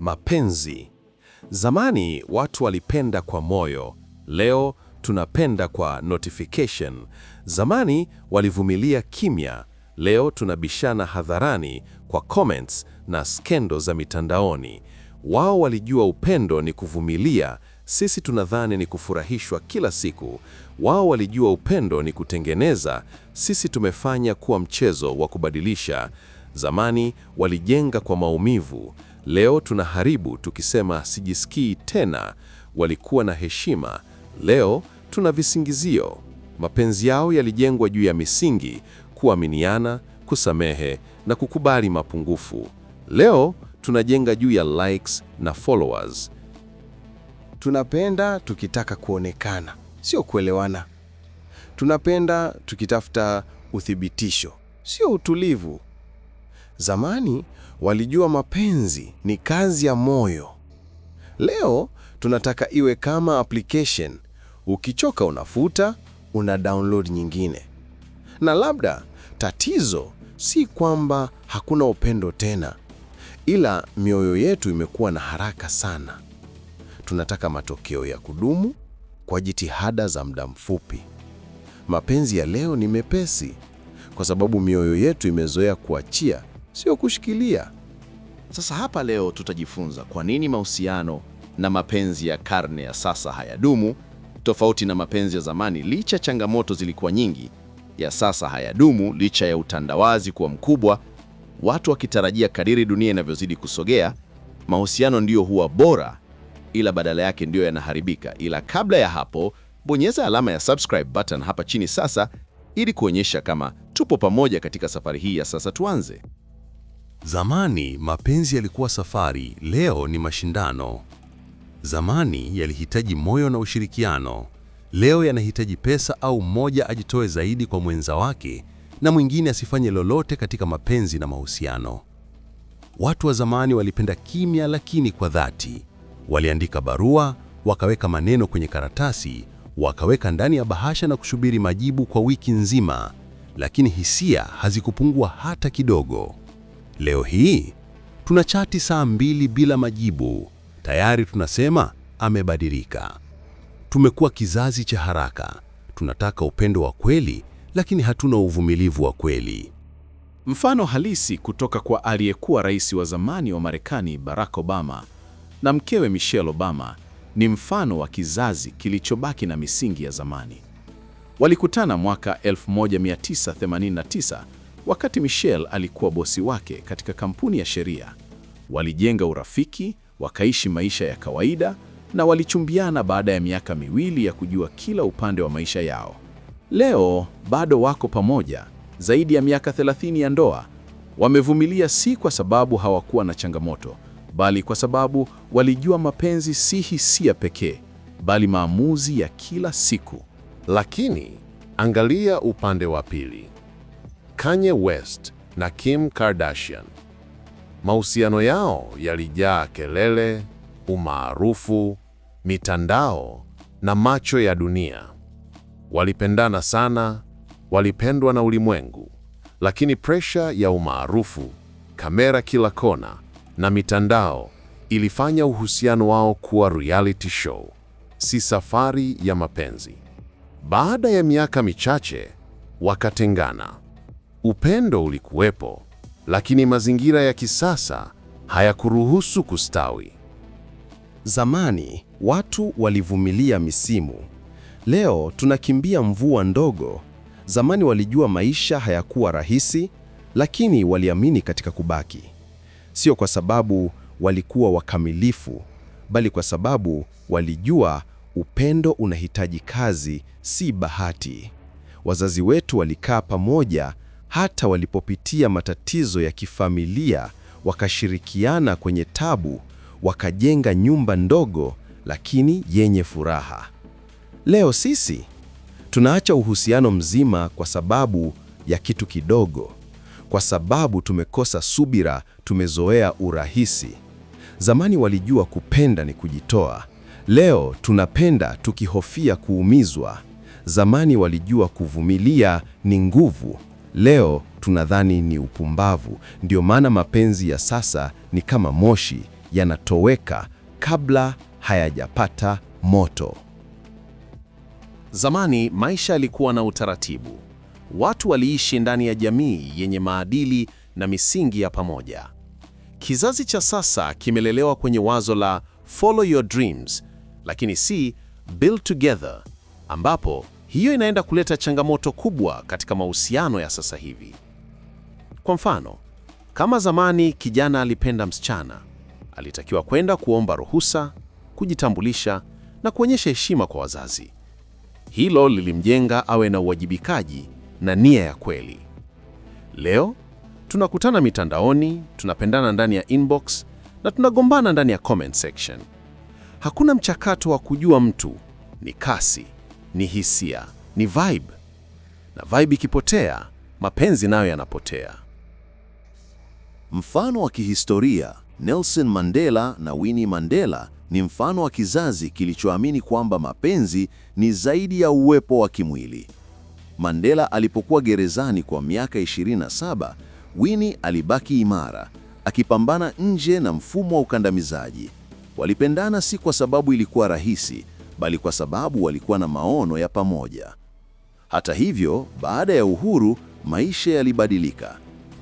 Mapenzi. Zamani watu walipenda kwa moyo, leo tunapenda kwa notification. Zamani walivumilia kimya, leo tunabishana hadharani kwa comments na skendo za mitandaoni. Wao walijua upendo ni kuvumilia, sisi tunadhani ni kufurahishwa kila siku. Wao walijua upendo ni kutengeneza, sisi tumefanya kuwa mchezo wa kubadilisha. Zamani walijenga kwa maumivu, leo tunaharibu tukisema sijisikii tena. Walikuwa na heshima, leo tuna visingizio. Mapenzi yao yalijengwa juu ya misingi: kuaminiana, kusamehe na kukubali mapungufu. Leo tunajenga juu ya likes na followers. Tunapenda tukitaka kuonekana, sio kuelewana. Tunapenda tukitafuta uthibitisho, sio utulivu. Zamani walijua mapenzi ni kazi ya moyo. Leo tunataka iwe kama application. Ukichoka unafuta, una download nyingine. Na labda tatizo si kwamba hakuna upendo tena, ila mioyo yetu imekuwa na haraka sana. Tunataka matokeo ya kudumu kwa jitihada za muda mfupi. Mapenzi ya leo ni mepesi kwa sababu mioyo yetu imezoea kuachia, sio kushikilia. Sasa hapa leo tutajifunza kwa nini mahusiano na mapenzi ya karne ya sasa hayadumu, tofauti na mapenzi ya zamani. Licha changamoto zilikuwa nyingi, ya sasa hayadumu licha ya utandawazi kuwa mkubwa, watu wakitarajia kadiri dunia inavyozidi kusogea, mahusiano ndiyo huwa bora, ila badala yake ndiyo yanaharibika. Ila kabla ya hapo, bonyeza alama ya subscribe button hapa chini sasa, ili kuonyesha kama tupo pamoja katika safari hii ya sasa. Tuanze. Zamani mapenzi yalikuwa safari, leo ni mashindano. Zamani yalihitaji moyo na ushirikiano, leo yanahitaji pesa au mmoja ajitoe zaidi kwa mwenza wake na mwingine asifanye lolote katika mapenzi na mahusiano. Watu wa zamani walipenda kimya lakini kwa dhati. Waliandika barua, wakaweka maneno kwenye karatasi, wakaweka ndani ya bahasha na kusubiri majibu kwa wiki nzima, lakini hisia hazikupungua hata kidogo. Leo hii tunachati saa 2 bila majibu, tayari tunasema amebadilika. Tumekuwa kizazi cha haraka, tunataka upendo wa kweli, lakini hatuna uvumilivu wa kweli. Mfano halisi kutoka kwa aliyekuwa rais wa zamani wa Marekani Barack Obama na mkewe Michelle Obama ni mfano wa kizazi kilichobaki na misingi ya zamani. Walikutana mwaka 1989 wakati Michelle alikuwa bosi wake katika kampuni ya sheria. Walijenga urafiki, wakaishi maisha ya kawaida na walichumbiana baada ya miaka 2 ya kujua kila upande wa maisha yao. Leo bado wako pamoja, zaidi ya miaka 30 ya ndoa. Wamevumilia si kwa sababu hawakuwa na changamoto, bali kwa sababu walijua mapenzi si hisia pekee, bali maamuzi ya kila siku. Lakini angalia upande wa pili. Kanye West na Kim Kardashian. Mahusiano yao yalijaa kelele, umaarufu, mitandao na macho ya dunia. Walipendana sana, walipendwa na ulimwengu, lakini pressure ya umaarufu, kamera kila kona na mitandao ilifanya uhusiano wao kuwa reality show, si safari ya mapenzi. Baada ya miaka michache wakatengana. Upendo ulikuwepo, lakini mazingira ya kisasa hayakuruhusu kustawi. Zamani watu walivumilia misimu, leo tunakimbia mvua ndogo. Zamani walijua maisha hayakuwa rahisi, lakini waliamini katika kubaki. Sio kwa sababu walikuwa wakamilifu, bali kwa sababu walijua upendo unahitaji kazi, si bahati. Wazazi wetu walikaa pamoja hata walipopitia matatizo ya kifamilia, wakashirikiana kwenye tabu, wakajenga nyumba ndogo lakini yenye furaha. Leo sisi tunaacha uhusiano mzima kwa sababu ya kitu kidogo, kwa sababu tumekosa subira, tumezoea urahisi. Zamani walijua kupenda ni kujitoa, leo tunapenda tukihofia kuumizwa. Zamani walijua kuvumilia ni nguvu, leo tunadhani ni upumbavu. Ndio maana mapenzi ya sasa ni kama moshi, yanatoweka kabla hayajapata moto. Zamani maisha yalikuwa na utaratibu. Watu waliishi ndani ya jamii yenye maadili na misingi ya pamoja. Kizazi cha sasa kimelelewa kwenye wazo la follow your dreams, lakini si build together, ambapo hiyo inaenda kuleta changamoto kubwa katika mahusiano ya sasa hivi. Kwa mfano, kama zamani kijana alipenda msichana, alitakiwa kwenda kuomba ruhusa, kujitambulisha na kuonyesha heshima kwa wazazi. Hilo lilimjenga awe na uwajibikaji na nia ya kweli. Leo tunakutana mitandaoni, tunapendana ndani ya inbox na tunagombana ndani ya comment section. Hakuna mchakato wa kujua mtu, ni kasi, ni hisia, ni vibe. Na vibe ikipotea, mapenzi nayo yanapotea. Mfano wa kihistoria, Nelson Mandela na Winnie Mandela ni mfano wa kizazi kilichoamini kwamba mapenzi ni zaidi ya uwepo wa kimwili. Mandela alipokuwa gerezani kwa miaka 27, Winnie alibaki imara, akipambana nje na mfumo wa ukandamizaji. Walipendana si kwa sababu ilikuwa rahisi, bali kwa sababu walikuwa na maono ya pamoja. Hata hivyo, baada ya uhuru, maisha yalibadilika.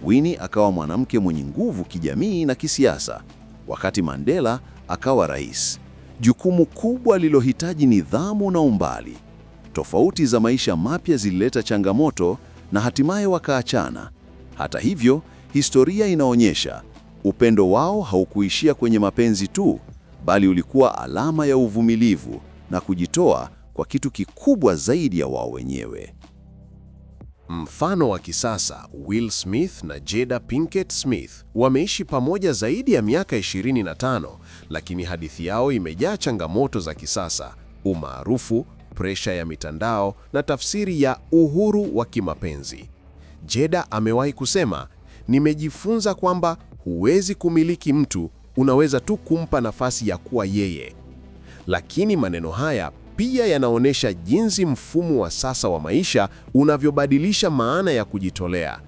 Winnie akawa mwanamke mwenye nguvu kijamii na kisiasa, wakati Mandela akawa rais. Jukumu kubwa lilohitaji nidhamu na umbali. Tofauti za maisha mapya zilileta changamoto na hatimaye wakaachana. Hata hivyo, historia inaonyesha upendo wao haukuishia kwenye mapenzi tu, bali ulikuwa alama ya uvumilivu na kujitoa kwa kitu kikubwa zaidi ya wao wenyewe. Mfano wa kisasa, Will Smith na Jada Pinkett Smith wameishi pamoja zaidi ya miaka 25, lakini hadithi yao imejaa changamoto za kisasa: umaarufu, presha ya mitandao na tafsiri ya uhuru wa kimapenzi. Jada amewahi kusema, "Nimejifunza kwamba huwezi kumiliki mtu, unaweza tu kumpa nafasi ya kuwa yeye." Lakini maneno haya pia yanaonyesha jinsi mfumo wa sasa wa maisha unavyobadilisha maana ya kujitolea.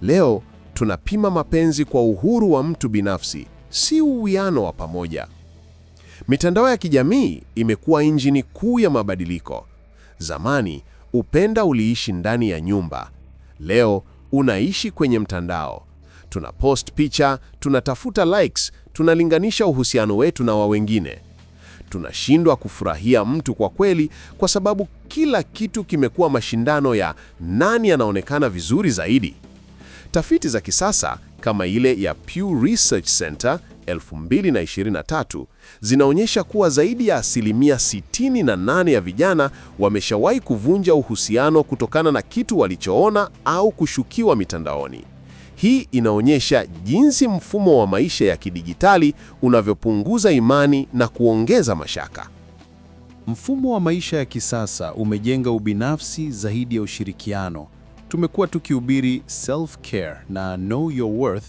Leo tunapima mapenzi kwa uhuru wa mtu binafsi, si uwiano wa pamoja. Mitandao ya kijamii imekuwa injini kuu ya mabadiliko. Zamani upendo uliishi ndani ya nyumba. Leo unaishi kwenye mtandao. Tunapost picha, tunatafuta likes, tunalinganisha uhusiano wetu na wa wengine. Tunashindwa kufurahia mtu kwa kweli kwa sababu kila kitu kimekuwa mashindano ya nani anaonekana vizuri zaidi. Tafiti za kisasa kama ile ya Pew Research Center 2023 zinaonyesha kuwa zaidi ya 68% ya vijana wameshawahi kuvunja uhusiano kutokana na kitu walichoona au kushukiwa mitandaoni. Hii inaonyesha jinsi mfumo wa maisha ya kidijitali unavyopunguza imani na kuongeza mashaka. Mfumo wa maisha ya kisasa umejenga ubinafsi zaidi ya ushirikiano. Tumekuwa tukihubiri self-care na know your worth,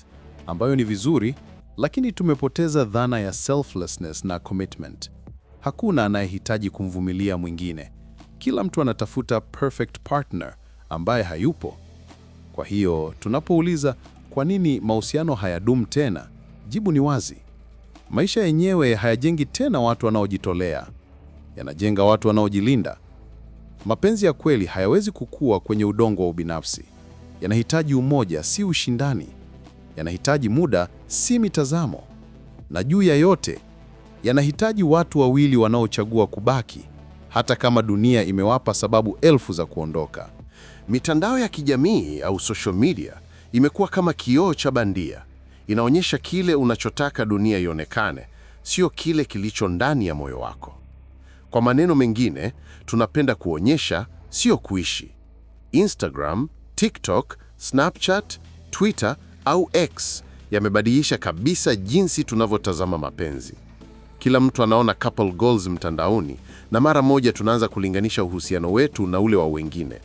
ambayo ni vizuri, lakini tumepoteza dhana ya selflessness na commitment. Hakuna anayehitaji kumvumilia mwingine. Kila mtu anatafuta perfect partner ambaye hayupo. Kwa hiyo, tunapouliza kwa nini mahusiano hayadumu tena, jibu ni wazi. Maisha yenyewe hayajengi tena watu wanaojitolea. Yanajenga watu wanaojilinda. Mapenzi ya kweli hayawezi kukua kwenye udongo wa ubinafsi. Yanahitaji umoja, si ushindani. Yanahitaji muda, si mitazamo. Na juu ya yote, yanahitaji watu wawili wanaochagua kubaki, hata kama dunia imewapa sababu elfu za kuondoka. Mitandao ya kijamii au social media imekuwa kama kioo cha bandia. Inaonyesha kile unachotaka dunia ionekane, sio kile kilicho ndani ya moyo wako. Kwa maneno mengine, tunapenda kuonyesha, sio kuishi. Instagram, TikTok, Snapchat, Twitter au X yamebadilisha kabisa jinsi tunavyotazama mapenzi. Kila mtu anaona couple goals mtandaoni na mara moja tunaanza kulinganisha uhusiano wetu na ule wa wengine.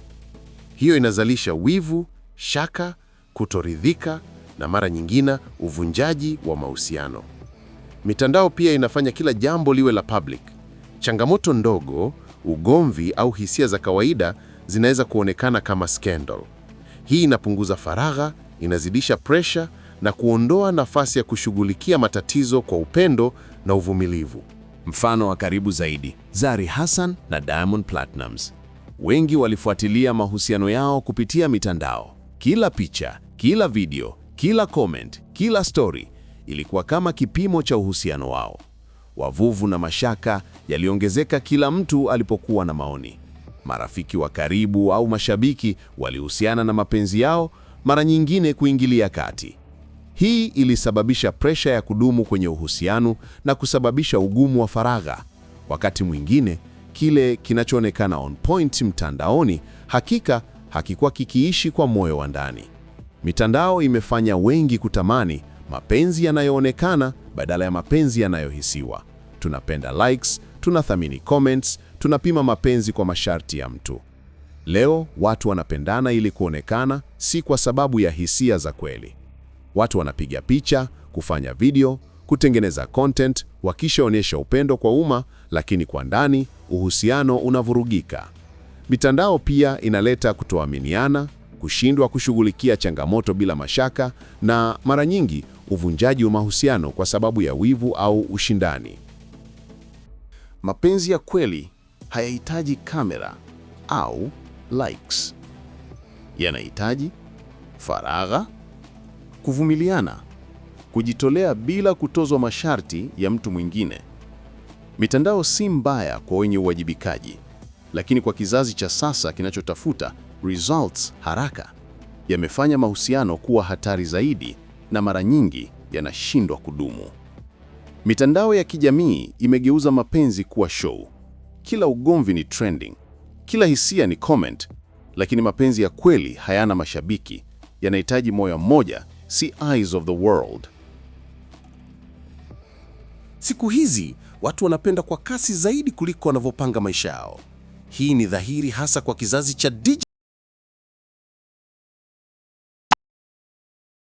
Hiyo inazalisha wivu, shaka, kutoridhika na mara nyingine uvunjaji wa mahusiano. Mitandao pia inafanya kila jambo liwe la public. Changamoto ndogo, ugomvi au hisia za kawaida zinaweza kuonekana kama scandal. Hii inapunguza faragha, inazidisha pressure na kuondoa nafasi ya kushughulikia matatizo kwa upendo na uvumilivu. Mfano wa karibu zaidi, Zari Hassan na Diamond Platnumz. Wengi walifuatilia mahusiano yao kupitia mitandao. Kila picha, kila video, kila comment, kila story ilikuwa kama kipimo cha uhusiano wao. Wavuvu na mashaka yaliongezeka kila mtu alipokuwa na maoni. Marafiki wa karibu au mashabiki walihusiana na mapenzi yao, mara nyingine kuingilia kati. Hii ilisababisha presha ya kudumu kwenye uhusiano na kusababisha ugumu wa faragha. Wakati mwingine, kile kinachoonekana on point mtandaoni hakika hakikuwa kikiishi kwa moyo wa ndani. Mitandao imefanya wengi kutamani mapenzi yanayoonekana badala ya mapenzi yanayohisiwa. Tunapenda likes, tunathamini comments, tunapima mapenzi kwa masharti ya mtu. Leo watu wanapendana ili kuonekana, si kwa sababu ya hisia za kweli. Watu wanapiga picha, kufanya video, kutengeneza content, wakishaonyesha upendo kwa umma, lakini kwa ndani uhusiano unavurugika. Mitandao pia inaleta kutoaminiana, kushindwa kushughulikia changamoto bila mashaka, na mara nyingi uvunjaji wa mahusiano kwa sababu ya wivu au ushindani. Mapenzi ya kweli hayahitaji kamera au likes. Yanahitaji faragha, kuvumiliana, kujitolea bila kutozwa masharti ya mtu mwingine. Mitandao si mbaya kwa wenye uwajibikaji, lakini kwa kizazi cha sasa kinachotafuta results haraka, yamefanya mahusiano kuwa hatari zaidi na mara nyingi yanashindwa kudumu. Mitandao ya kijamii imegeuza mapenzi kuwa show. Kila ugomvi ni trending, kila hisia ni comment, lakini mapenzi ya kweli hayana mashabiki, yanahitaji moyo mmoja, si eyes of the world. Siku hizi watu wanapenda kwa kasi zaidi kuliko wanavyopanga maisha yao. Hii ni dhahiri hasa kwa kizazi cha digital.